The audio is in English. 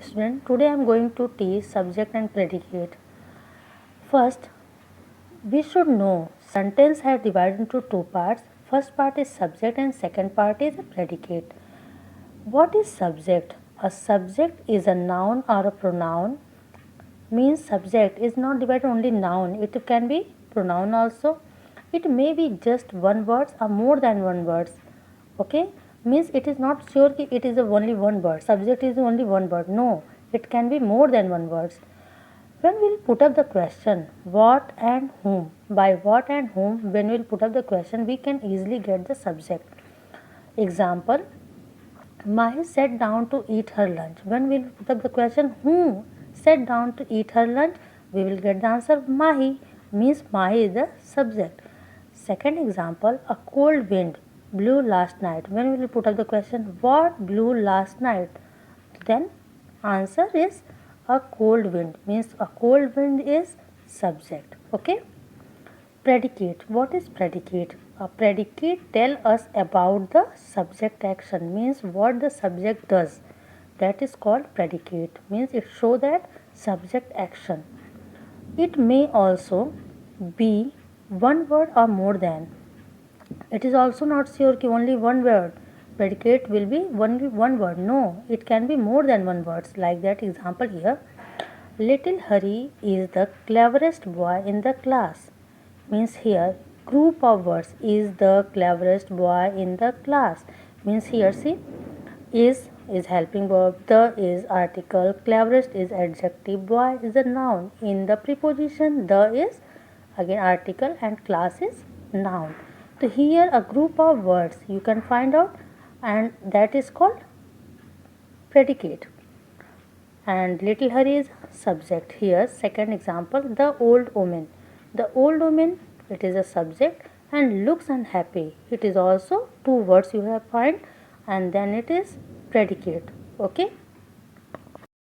Student, today I am going to teach subject and predicate. First, we should know sentence are divided into two parts. First part is subject and second part is a predicate. What is subject? A subject is a noun or a pronoun. Means subject is not divided only noun. It can be pronoun also. It may be just one word or more than one words. Okay, means it is not sure that it is only one word. Subject is only one word. No, it can be more than one words. When we'll put up the question what and whom, by what and whom, when we'll put up the question, we can easily get the subject. Example, Mahi sat down to eat her lunch. When we'll put up the question who sat down to eat her lunch, we will get the answer Mahi, means Mahi is the subject. Second example, a cold wind blew last night. When we will put up the question what blew last night, then answer is a cold wind, means a cold wind is subject. Okay. Predicate. What is predicate? A predicate tell us about the subject action, means what the subject does. That is called predicate, means it show that subject action. It may also be one word or more than. It is also not sure कि only one word. Predicate will be only one word. No, it can be more than one words. Like that example here. Little Hari is the cleverest boy in the class. Means here group of words is the cleverest boy in the class. Means here see is helping verb, the is article, cleverest is adjective, boy is a noun. In the preposition the is again article and class is noun. So here a group of words you can find out and that is called predicate. And little Hari is subject. Here second example, the old woman. The old woman, it is a subject, and looks unhappy. It is also two words you have find and then it is predicate. Okay.